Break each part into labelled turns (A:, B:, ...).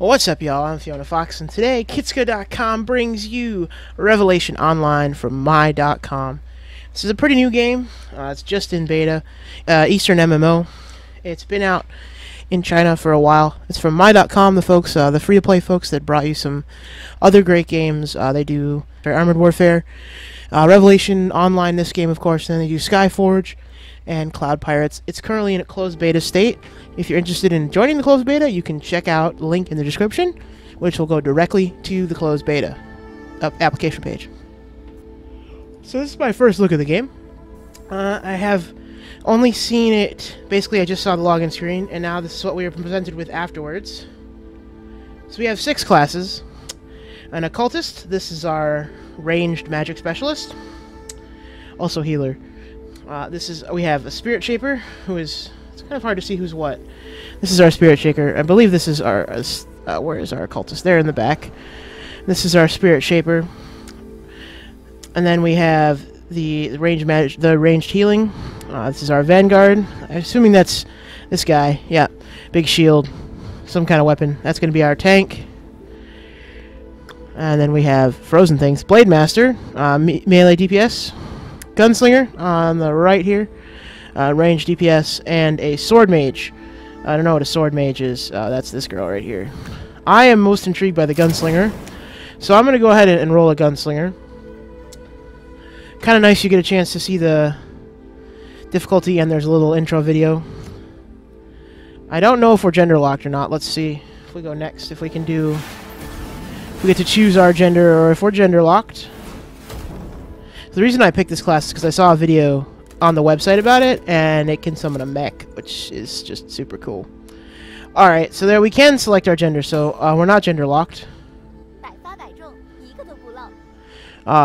A: Well, what's up, y'all? I'm Fiona Fox, and today Kitsuga.com brings you Revelation Online from my.com. This is a pretty new game. It's just in beta. Eastern MMO. It's been out in China for a while. It's from my.com, the folks, the free-to-play folks that brought you some other great games. They do Armored Warfare, Revelation Online, this game, of course, and they do Skyforge and Cloud Pirates. It's currently in a closed beta state. If you're interested in joining the closed beta, you can check out the link in the description, which will go directly to the closed beta application page. So this is my first look at the game. I have only seen it, basically I just saw the login screen, and now this is what we were presented with afterwards. So we have 6 classes. An occultist, this is our ranged magic specialist, also healer. We have a spirit shaper, who is, it's kind of hard to see who's what. This is our spirit shaper. I believe this is our, where is our occultist? There in the back. This is our spirit shaper. And then we have the ranged healing. This is our vanguard. I'm assuming that's this guy. Yeah, big shield, some kind of weapon. That's going to be our tank. And then we have frozen things. Blade master, melee DPS. Gunslinger on the right here, range DPS, and a sword mage. I don't know what a sword mage is. That's this girl right here. I am most intrigued by the gunslinger, so I'm going to go ahead and roll a gunslinger. Kind of nice you get a chance to see the difficulty, and there's a little intro video. I don't know if we're gender locked or not. Let's see if we go next, if we can do, if we get to choose our gender, or if we're gender locked. The reason I picked this class is because I saw a video on the website about it, and it can summon a mech, which is just super cool. Alright, so there we can select our gender, so we're not gender locked.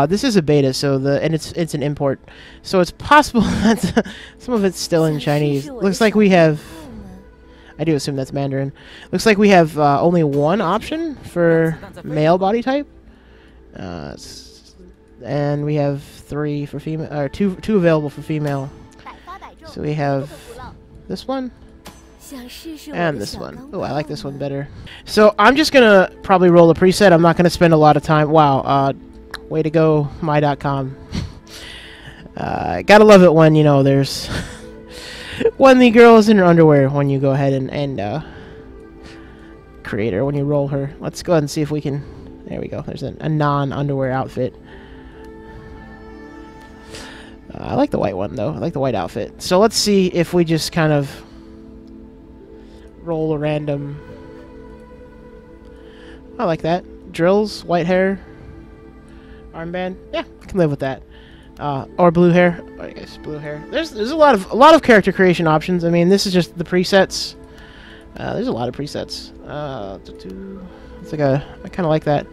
A: This is a beta, so it's an import, so it's possible that some of it's still in Chinese. Looks like we have, I do assume that's Mandarin. Looks like we have only one option for male body type. And we have 3 for female, or two available for female. So we have this one and this one. Oh, I like this one better. So I'm just gonna probably roll a preset. I'm not gonna spend a lot of time. Wow, way to go, my.com. Gotta love it when, you know, there's when the girl is in her underwear when you go ahead and create her, when you roll her. Let's go ahead and see if we can. There we go. There's a non-underwear outfit. I like the white one, though. I like the white outfit. So let's see if we just kind of roll a random. I like that. Drills, white hair, armband. Yeah, I can live with that. Or blue hair. I guess blue hair. There's a lot of character creation options. I mean, this is just the presets. There's a lot of presets. It's like I kind of like that.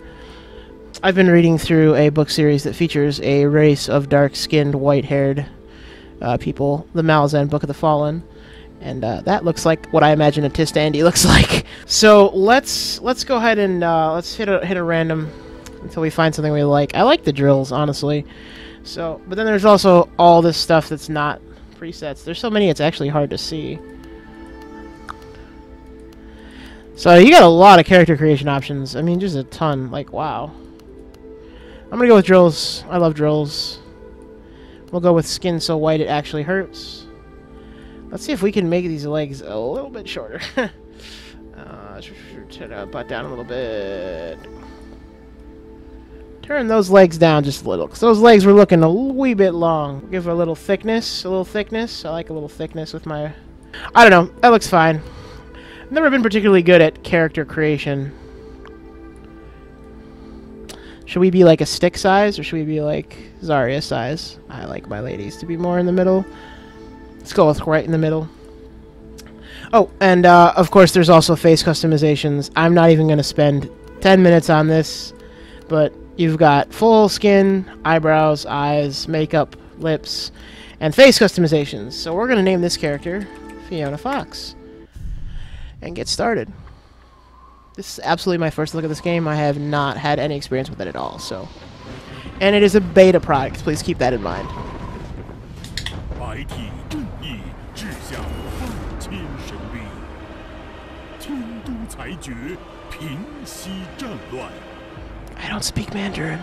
A: I've been reading through a book series that features a race of dark-skinned, white-haired people, the Malazan Book of the Fallen, and that looks like what I imagine a Tistandi looks like. So let's go ahead and let's hit a random until we find something we like. I like the drills, honestly. So, but then there's also all this stuff that's not presets. There's so many it's actually hard to see. So you got a lot of character creation options. I mean, just a ton. Like, wow. I'm gonna go with drills. I love drills. We'll go with skin so white it actually hurts. Let's see if we can make these legs a little bit shorter. Turn our butt down a little bit. Turn those legs down just a little, because those legs were looking a wee bit long. Give her a little thickness, I like a little thickness with my... I don't know, that looks fine. I've never been particularly good at character creation. Should we be like a stick size, or should we be like Zarya size? I like my ladies to be more in the middle. Let's go with right in the middle. Oh, and of course there's also face customizations. I'm not even going to spend 10 minutes on this, but you've got full skin, eyebrows, eyes, makeup, lips, and face customizations. So we're going to name this character Fiona Fox and get started. This is absolutely my first look at this game. I have not had any experience with it at all, so. And it is a beta product. Please keep that in mind. I don't speak Mandarin.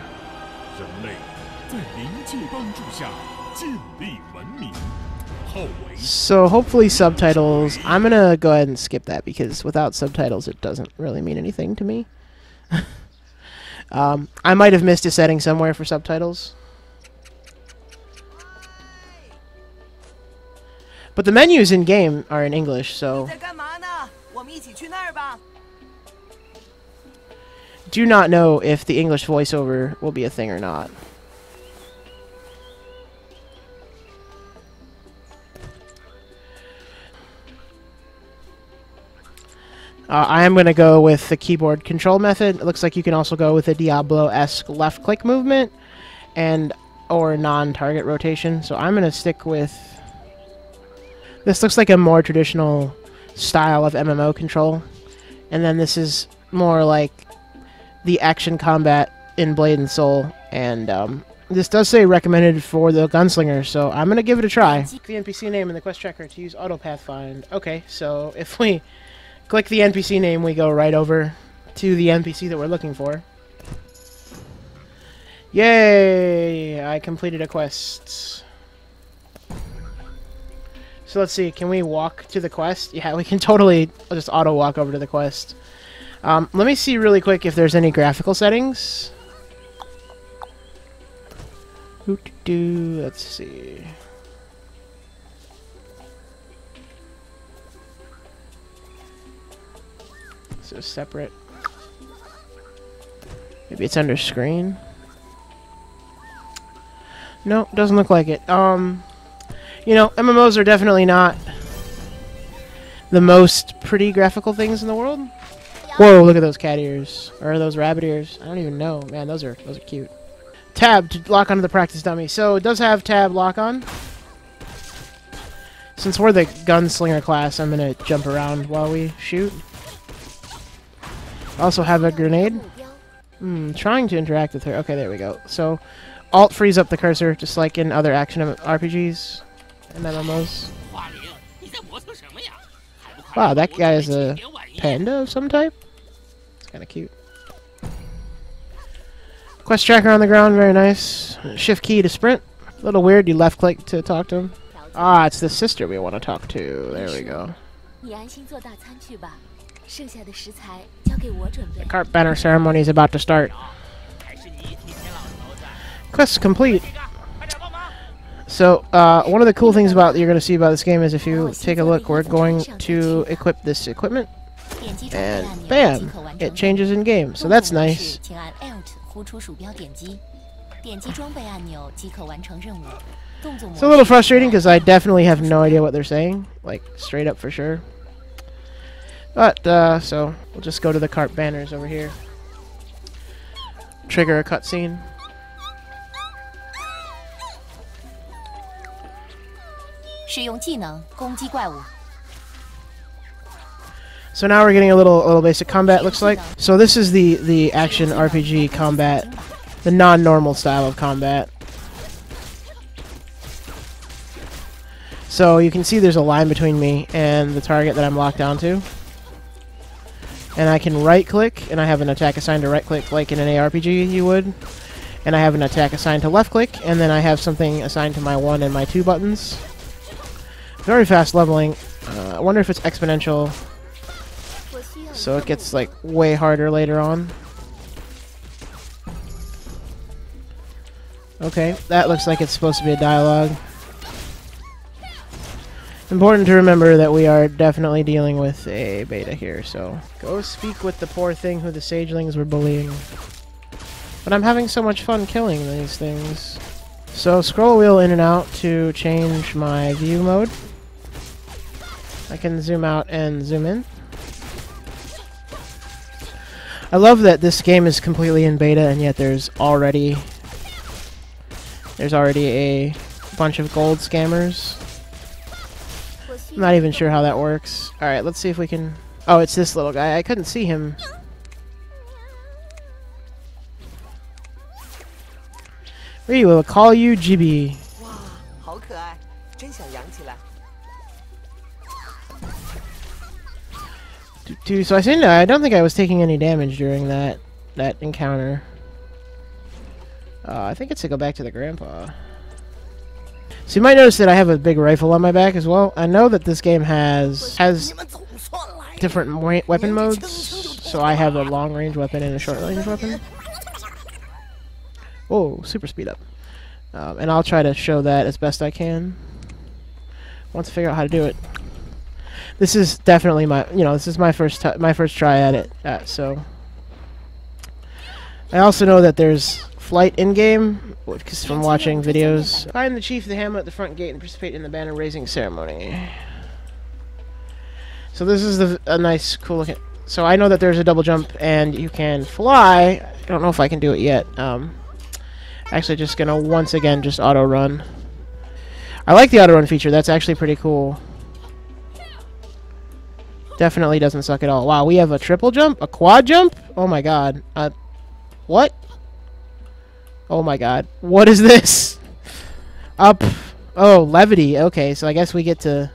A: So hopefully subtitles. I'm gonna go ahead and skip that because without subtitles it doesn't really mean anything to me. I might have missed a setting somewhere for subtitles. But the menus in game are in English, so do not know if the English voiceover will be a thing or not. I am going to go with the keyboard control method. It looks like you can also go with a Diablo-esque left-click movement and or non-target rotation. So I'm going to stick with... This looks like a more traditional style of MMO control. And then this is more like the action combat in Blade and Soul. And this does say recommended for the Gunslinger, so I'm going to give it a try. The NPC name in the quest tracker to use auto pathfind. Okay, so if we click the NPC name, we go right over to the NPC that we're looking for. Yay! I completed a quest. So let's see, can we walk to the quest? Yeah, we can totally just auto walk over to the quest. Let me see really quick if there's any graphical settings. Let's see. So separate. Maybe it's under screen. No, doesn't look like it. You know, MMOs are definitely not the most pretty graphical things in the world. Whoa, look at those cat ears. Or those rabbit ears. I don't even know. Man, those are cute. Tab to lock onto the practice dummy. So it does have tab lock on. Since we're the Gunslinger class, I'm going to jump around while we shoot. Also have a grenade. Trying to interact with her. Okay, there we go. So, Alt frees up the cursor, just like in other action RPGs and MMOs. Wow, that guy is a panda of some type. It's kind of cute. Quest tracker on the ground, very nice. Shift key to sprint. A little weird, you left click to talk to him. Ah, it's the sister we want to talk to. There we go. The cart banner ceremony is about to start. Quest complete. So, one of the cool things you're going to see about this game is if you take a look, we're going to equip this equipment, and bam, it changes in game. So that's nice. It's a little frustrating because I definitely have no idea what they're saying, like straight up for sure. But, so, we'll just go to the cart banners over here. Trigger a cutscene. So now we're getting a little basic combat, looks like. So this is the action RPG combat, the non-normal style of combat. So you can see there's a line between me and the target that I'm locked down to. And I can right-click, and I have an attack assigned to right-click like in an ARPG you would. And I have an attack assigned to left-click, and then I have something assigned to my 1 and my 2 buttons. Very fast leveling. I wonder if it's exponential, so it gets like way harder later on. Okay, that looks like it's supposed to be a dialogue. Important to remember that we are definitely dealing with a beta here, so go speak with the poor thing who the sagelings were bullying. But I'm having so much fun killing these things. So scroll wheel in and out to change my view mode. I can zoom out and zoom in. I love that this game is completely in beta and yet there's already a bunch of gold scammers. I'm not even sure how that works. Alright, let's see if we can... Oh, it's this little guy. I couldn't see him. We will call you GB. Dude, so I don't think I was taking any damage during that encounter. I think it's to go back to the grandpa. So you might notice that I have a big rifle on my back as well. I know that this game has different weapon modes, so I have a long-range weapon and a short-range weapon. Whoa, super speed up. And I'll try to show that as best I can once I figure out how to do it. This is definitely this is my first try at it. So I also know that there's flight in-game, because from watching videos. Find the chief of the hamlet at the front gate and participate in the banner raising ceremony. So this is a nice, cool looking. So I know that there's a double jump and you can fly. I don't know if I can do it yet. Actually, just gonna once again just auto run. I like the auto run feature. That's actually pretty cool. Definitely doesn't suck at all. Wow, we have a triple jump, a quad jump. Oh my god. What? Oh my god. What is this? Up. Oh, levity. Okay, so I guess we get to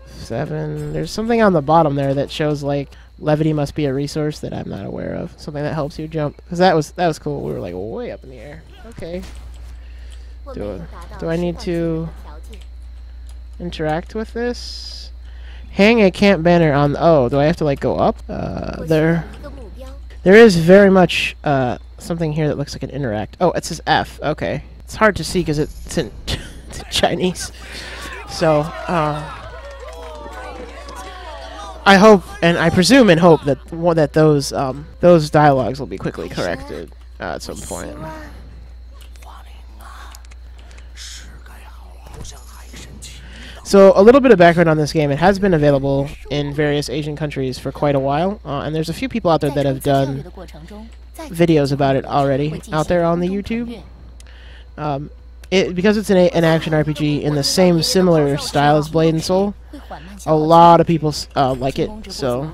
A: 7. There's something on the bottom there that shows like levity must be a resource that I'm not aware of. Something that helps you jump. Because that was cool. We were like way up in the air. Okay. Do I need to interact with this? Hang a camp banner on. Oh, do I have to like go up? There is very much something here that looks like an interact. Oh, it says F. Okay, it's hard to see because it's in Chinese. So I hope, and I presume and hope that those dialogues will be quickly corrected at some point. So a little bit of background on this game. It has been available in various Asian countries for quite a while, and there's a few people out there that have done videos about it already out there on the YouTube. Because it's an action RPG in the same similar style as Blade and Soul, a lot of people like it. So,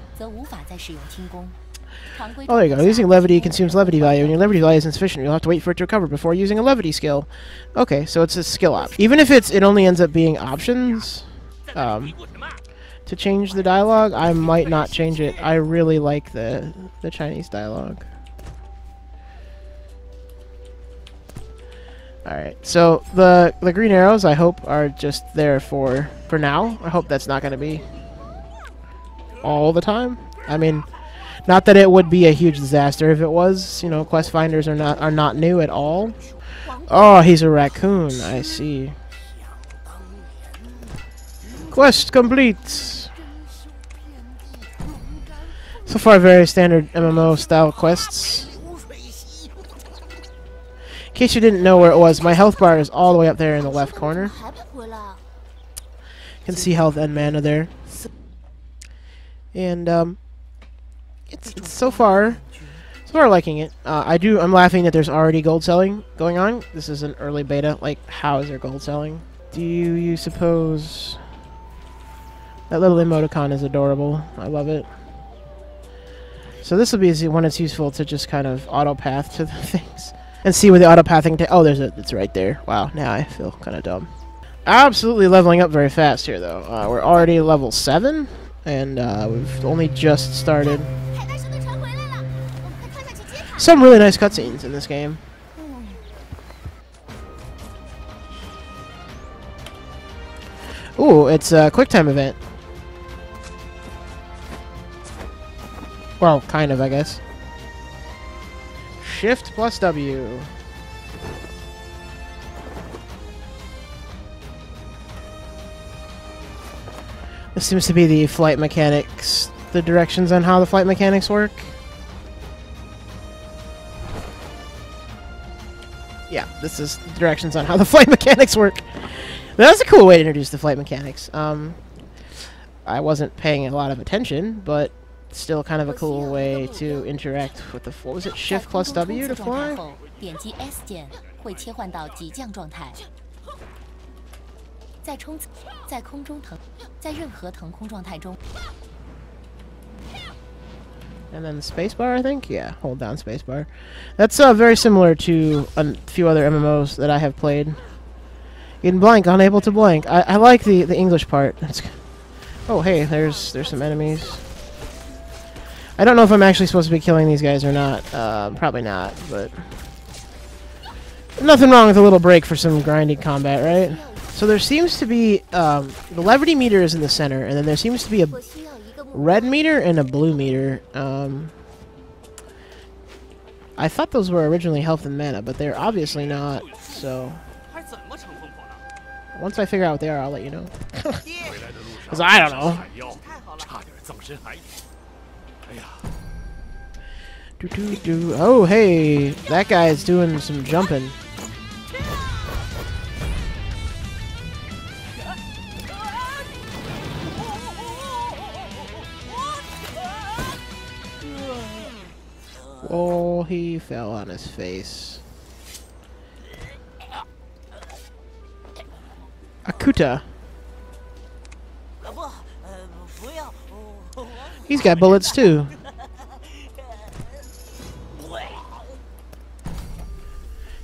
A: oh, there you go. Using levity consumes levity value, and your levity value isn't sufficient. You'll have to wait for it to recover before using a levity skill. Okay, so it's a skill option. Even if it only ends up being options to change the dialogue, I might not change it. I really like the Chinese dialogue. Alright, so the green arrows, I hope, are just there for now. I hope that's not going to be all the time. I mean, not that it would be a huge disaster if it was. You know, quest finders are not new at all. Oh, he's a raccoon. I see. Quest complete. So far, very standard MMO style quests. In case you didn't know where it was, my health bar is all the way up there in the left corner. You can see health and mana there. And it's so far liking it. I'm laughing that there's already gold selling going on. This is an early beta. Like, how is there gold selling? Do you suppose that little emoticon is adorable? I love it. So this will be when it's useful to just kind of auto path to the things. And see where the auto-pathing oh, it's right there. Wow, now I feel kind of dumb. Absolutely leveling up very fast here, though. We're already level 7, and we've only just started. Some really nice cutscenes in this game. Ooh, it's a QuickTime event. Well, kind of, I guess. Shift plus W. This seems to be the flight mechanics, the directions on how the flight mechanics work. Yeah, this is the directions on how the flight mechanics work. That's a cool way to introduce the flight mechanics. I wasn't paying a lot of attention, but still kind of a cool way to interact with the... What was it? Shift plus W to fly? And then spacebar, I think? Yeah, hold down spacebar. That's very similar to a few other MMOs that I have played. In blank, unable to blank. I like the English part. That's... Oh, hey, there's some enemies. I don't know if I'm actually supposed to be killing these guys or not. Probably not, but nothing wrong with a little break for some grinding combat, right? So there seems to be the levity meter is in the center, and then there seems to be a red meter and a blue meter. I thought those were originally health and mana, but they're obviously not. So once I figure out what they are, I'll let you know. Because I don't know. Oh, hey, that guy's doing some jumping. Oh, he fell on his face. Akuta. He's got bullets too.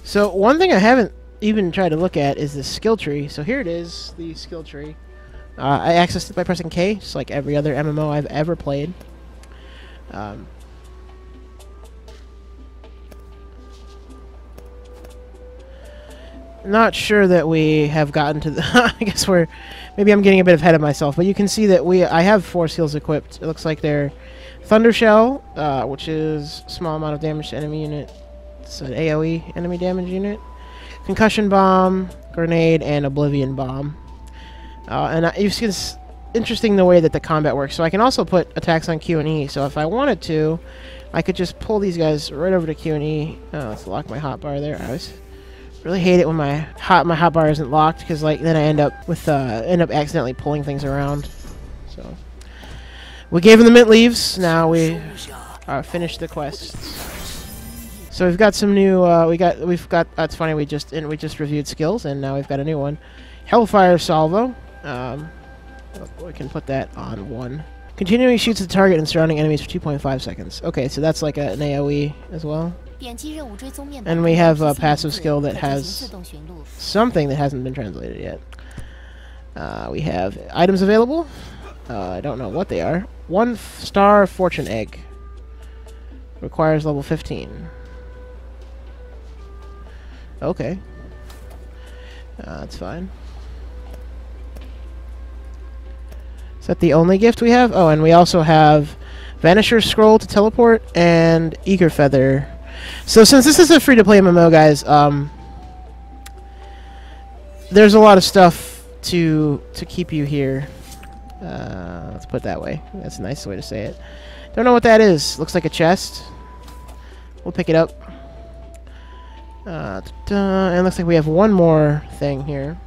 A: So one thing I haven't even tried to look at is the skill tree. So here it is, the skill tree. I accessed it by pressing K, just like every other MMO I've ever played. Not sure that we have gotten to the... I guess maybe I'm getting a bit ahead of myself, but you can see that I have 4 skills equipped. It looks like they're Thunder Shell, which is small amount of damage to enemy unit. It's an AoE enemy damage unit. Concussion Bomb, Grenade, and Oblivion Bomb. And you see this interesting the way that the combat works. So I can also put attacks on Q and E. So if I wanted to, I could just pull these guys right over to Q and E. Oh, let's lock my hotbar there. I was... really hate it when my hotbar isn't locked, because then I end up accidentally pulling things around. So we gave him the mint leaves. Now we finished the quest. So we've got some new. We've got. That's funny. We just reviewed skills, and now we've got a new one, Hellfire Salvo. We can put that on 1. Continually shoots the target and surrounding enemies for 2.5 seconds. Okay, so that's like an AoE as well. And we have a passive skill that has something that hasn't been translated yet. We have items available. I don't know what they are. 1-star fortune egg. Requires level 15. Okay. That's fine. Is that the only gift we have? Oh, and we also have Vanisher's Scroll to teleport and Eager Feather. So since this is a free-to-play MMO, guys, there's a lot of stuff to keep you here. Let's put it that way. That's a nice way to say it. Don't know what that is. Looks like a chest. We'll pick it up. And it looks like we have one more thing here.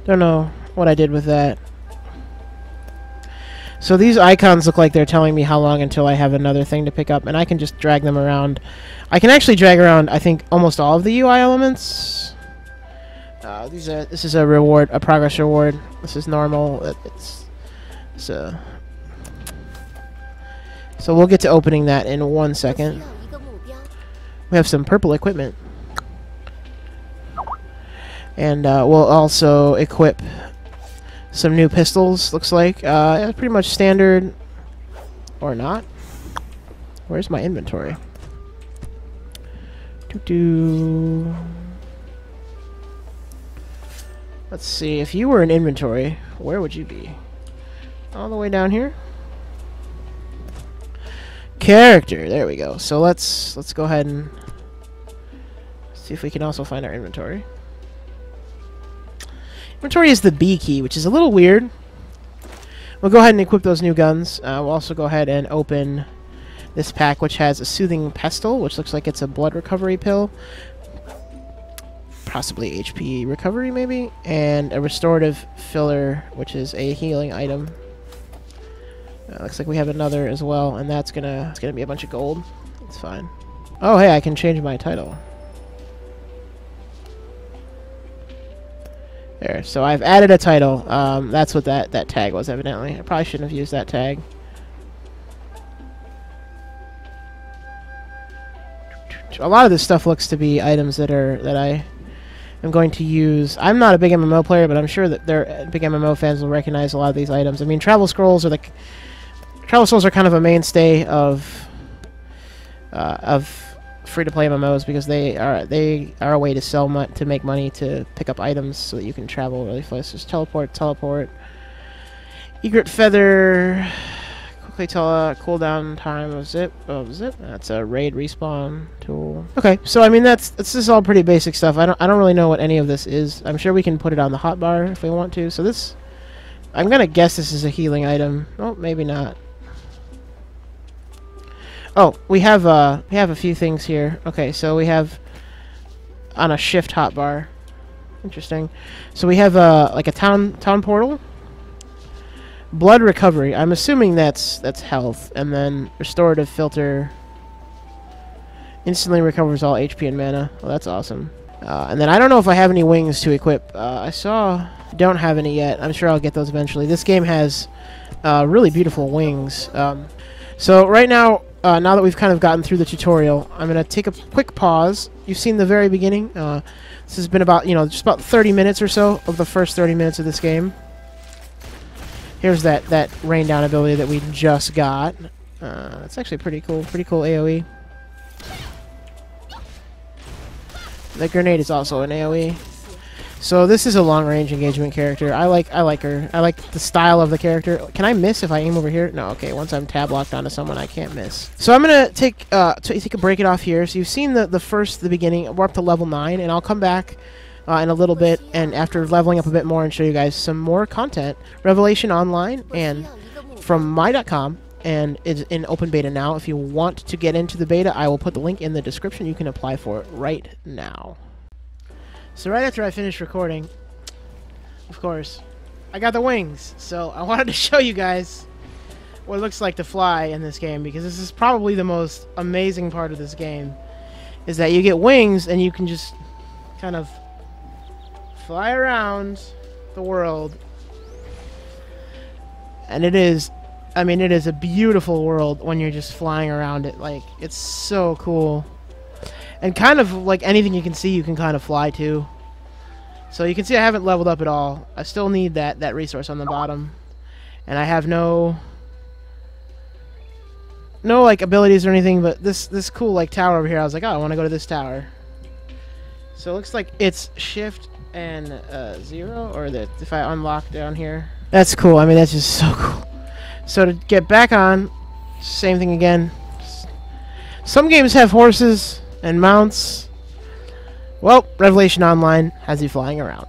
A: Don't know what I did with that. So these icons look like they're telling me how long until I have another thing to pick up, and I can just drag them around. I can actually drag around, I think, almost all of the UI elements. This is a reward, a progress reward. This is normal. So we'll get to opening that in 1 second. We have some purple equipment. And we'll also equip some new pistols, looks like. Pretty much standard. Or not. Where's my inventory? Let's see. If you were in inventory, where would you be? All the way down here? Character. There we go. So let's go ahead and see if we can also find our inventory. Inventory is the B key, which is a little weird. We'll go ahead and equip those new guns. We'll also go ahead and open this pack, which has a Soothing Pestle, which looks like it's a blood recovery pill. Possibly HP recovery, maybe. And a Restorative Filler, which is a healing item. Looks like we have another as well, and it's gonna be a bunch of gold. It's fine. Oh, hey, I can change my title. There, so I've added a title. That's what that tag was, evidently. I probably shouldn't have used that tag. A lot of this stuff looks to be items that I I'm going to use... I'm not a big MMO player, but I'm sure that their big MMO fans will recognize a lot of these items. I mean, travel scrolls are kind of a mainstay of free-to-play MMOs because they are a way to to make money to pick up items so that you can travel really fast. Just teleport. Egret feather. Quickly tell cooldown time of zip. That's a raid respawn tool. Okay, so I mean this is all pretty basic stuff. I don't really know what any of this is. I'm sure we can put it on the hotbar if we want to. So this, I'm gonna guess this is a healing item. Oh, maybe not. Oh, we have a few things here. Okay, so we have on a shift hotbar. Interesting. So we have like a town portal. Blood recovery. I'm assuming that's health, and then restorative filter instantly recovers all HP and mana. Well, that's awesome. And then I don't know if I have any wings to equip. Don't have any yet. I'm sure I'll get those eventually. This game has really beautiful wings. So right now, now that we've kind of gotten through the tutorial, I'm gonna take a quick pause. You've seen the very beginning. This has been about just about 30 minutes or so of the first 30 minutes of this game. Here's that rain down ability that we just got. It's actually pretty cool AoE. The grenade is also an AoE. So this is a long-range engagement character. I like her. I like the style of the character. Can I miss if I aim over here? No. Okay. Once I'm tab locked onto someone, I can't miss. So I'm gonna take a break it off here. So you've seen the beginning. We're up to level 9, and I'll come back in a little bit, and after leveling up a bit more, and show you guys some more content. Revelation Online and from my.com, and it's in open beta now. If you want to get into the beta, I will put the link in the description. You can apply for it right now. So right after I finished recording, of course, I got the wings. So I wanted to show you guys what it looks like to fly in this game, because this is probably the most amazing part of this game, is that you get wings and you can just kind of fly around the world. And it is a beautiful world when you're just flying around it. Like, it's so cool. And kind of like anything you can see, you can kind of fly to. So you can see I haven't leveled up at all. I still need that resource on the bottom. And I have no like abilities or anything, but this cool like tower over here, I was like, oh, I want to go to this tower. So it looks like it's shift and 0, or that if I unlock down here. That's cool. I mean, that's just so cool. So to get back on, same thing again. Some games have horses and mounts. Well, Revelation Online has you flying around.